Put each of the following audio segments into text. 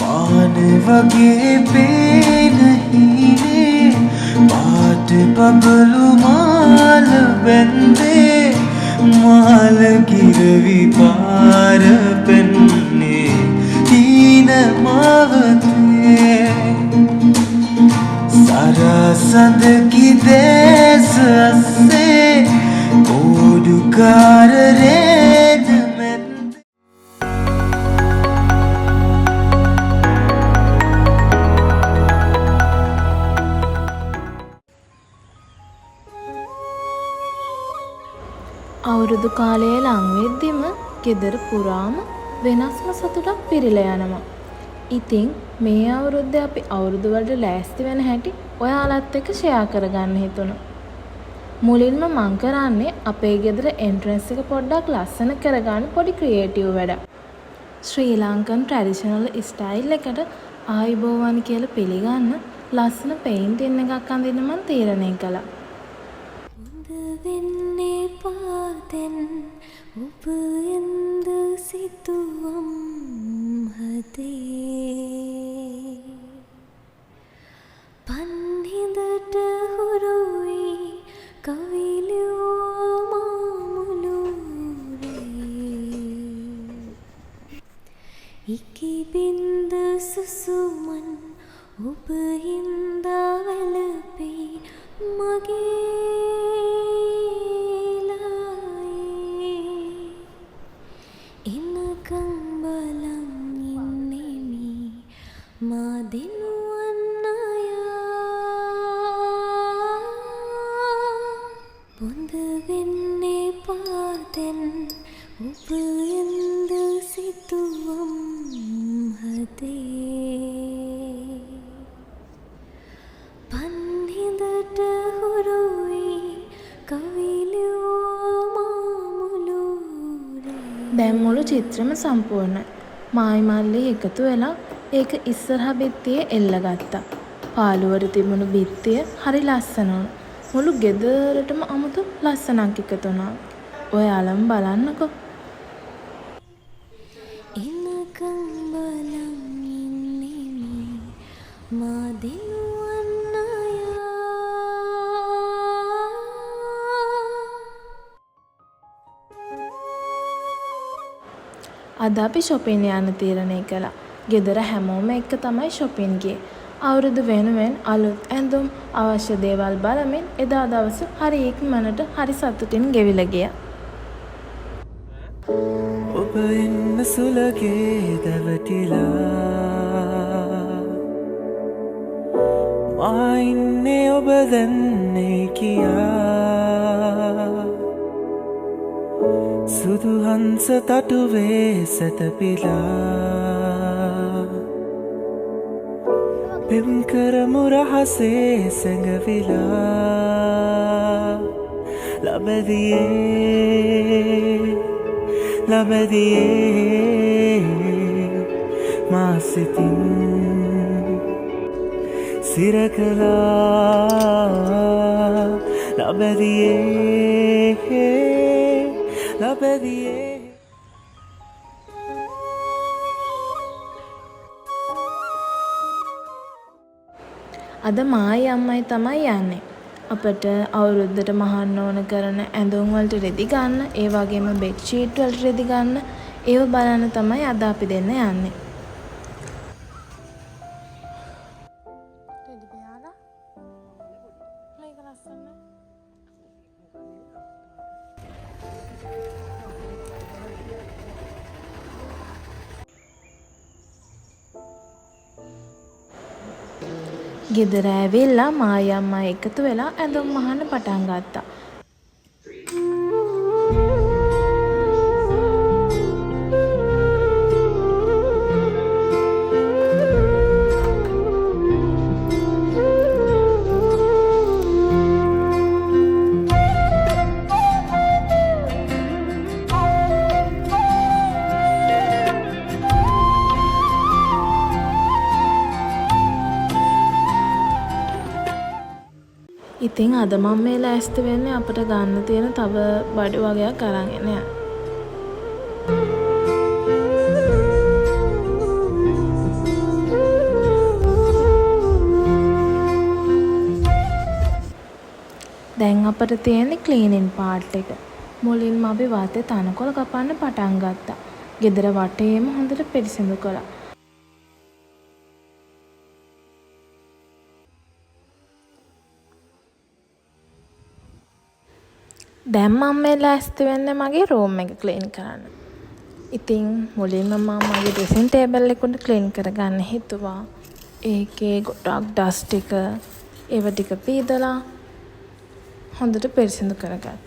පාන වගේ පේන හීනේ පාට බබලු මාල බැන්දේ මාල කිරවි පාර පෙන්නේ තීන මාවතේ සරසඳ කිදේස අස්සේ කෝඩුකාර රේජමෙන්ත අවුරුදු කාලයේ ලං වෙද්දිම ගෙදර පුරාම වෙනස්ම සතුටක් පිරීලා යනවා. ඉතින් මේ අවුරුද්දේ අපි අවුරුදු වලට ලෑස්ති වෙන හැටි ඔයාලත් එක්ක ෂෙයා කරගන්න හිතුණා. මුලින්ම මං කරන්නේ අපේ ගෙදර එන්ට්‍රන්ස් එක පොඩ්ඩක් ලස්සන කරගන්න පොඩි ක්‍රියේටිව් වැඩක්. ශ්‍රී ලංකන් ට්‍රැඩිෂනල් ස්ටයිල් එකට ආයුබෝවන් කියලා පිළිගන්න ලස්සන පේන්ටින් එකක් අඳින්න මං තීරණය කළා. වෙන්නේ පාතෙන් ඔබ එන්ද සිතුවම් හදේ පන්හිඳට හුරුයි කවිලියෝ මාමුලුරේ ඉකිබින්ද සුසුමන් ඔබ හින්දා වැළපේ මගේ දැන් මුළු චිත්‍රෙම සම්පූර්ණයි. මායි මල්ලි එකතු වෙලා ඒක ඉස්සරහ බිත්තියේ එල්ලගත්තා. පාළුවර තිබුණු බිත්තිය හරි ලස්සන වුණා. මුළු ගෙදරටම අමුතු ලස්සනක් එකතු වුණා. ඔයාලම බලන්නකෝ. එනකම් බලන් ඉන්නේ මා දිනුවන් අයා අද අපි shopping යන්න තීරණය කළා. ගෙදර හැමෝම එක්ක තමයි shopping ගියේ. අවුරුදු වෙනුවෙන් අලුත් ඇඳුම් අවශ්‍ය දේවල් බලමින් එදා දවස හරි ඉක්මනට හරි සතුටින් ගෙවිලා ගියා. ඔබ ඉන්න සුලගේ දැවටිලා මා ඉන්නේ ඔබ දන්නේ කියා සුදු හංස තටුවේ සැතපීලා පෙම් කරමු රහසේ සැඟවිලා ලබදියේ මා සිතින් සිරකලා ලබදියේ අද මායි අම්මයි තමයි යන්නේ. අපට අවුරුද්දට මහන්න ඕන කරන ඇඳුම් වලට රෙදි ගන්න, ඒ වගේම බෙඩ් ෂීට් වලට රෙදි ගන්න, ඒව බලන්න තමයි අද අපි දෙන්න යන්නේ. රෙදි බයාලා මේක ලස්සන. ගෙදර ඇවිල්ලා මායි අම්මා එකතු වෙලා ඇඳුම් මහන්න පටන් ගත්තා. ඉතින් අද මම මේ ලෑස්ති වෙන්නේ අපිට ගන්න තියෙන තව බඩු වගේක් අරන් එන්න යන්න. දැන් අපිට තියෙන්නේ ක්ලීනින් පාර්ට් එක. මුලින්ම අපි වාතේ තනකොළ කපන්න පටන් ගත්තා. ගෙදර වටේම හොඳට පිරිසිදු කළා. දැන් මම මේ ලෑස්ති වෙන්නේ මගේ රූම් එක ක්ලීන් කරන්න. ඉතින් මුලින්ම මම මගේ ඩ්‍රෙසින් ටේබල් එක උඩ ක්ලීන් කරගන්න හිතුවා. ඒකේ ගොඩක් ඩස්ට් ටික ඒව ටික පීදලා හොඳට පිරිසිදු කරගත්තා.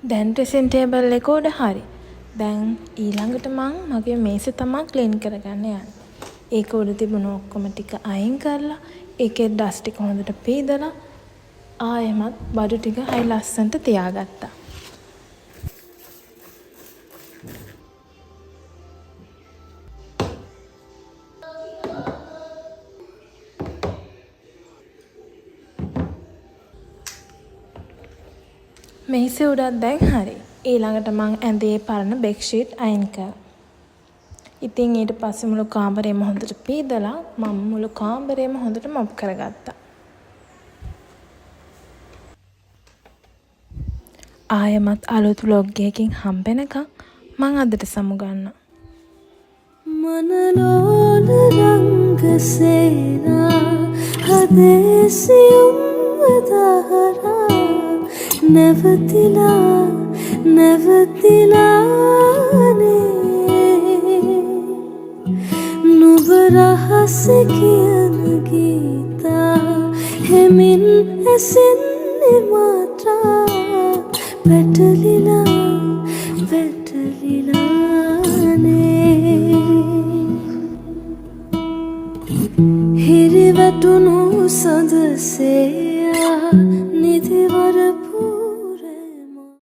දැන් ඩ්‍රෙසින් ටේබල් එක උඩ හරි. දැන් ඊළඟට මං මගේ මේස තමයි ක්ලීන් කරගන්න යන්නේ. ඒක උඩ තිබුණු ඔක්කොම ටික අයින් කරලා ඒකේ ඩස්ට් ටික හොඳට පීදලා ආයෙමත් බඩු ටික හයි ලස්සනට තියාගත්තා. මේසේ උඩත් දැන් හරි. ඊළඟට මං ඇඳේ පරණ බෙඩ්ෂීට් අයින් කරා. ඉතින් ඊට පස්සේ මුළු කාමරේම හොඳට පීදලා මම මුළු කාමරේම හොඳට මොප් කරගත්තා. ආයෙමත් අලුත් vlog එකකින් හම්බෙනකම් මං අදට සමුගන්නවා. मनलोल रंग सेना हदेसियुम वदहरा नवतिला नवतिलाने නුඹ රහස කියන ගීතා හෙමින් ඇසෙන්නේ මාත්‍රා පැටලිලා පැටලිලානේ හිරිවැටුණු සඳසේ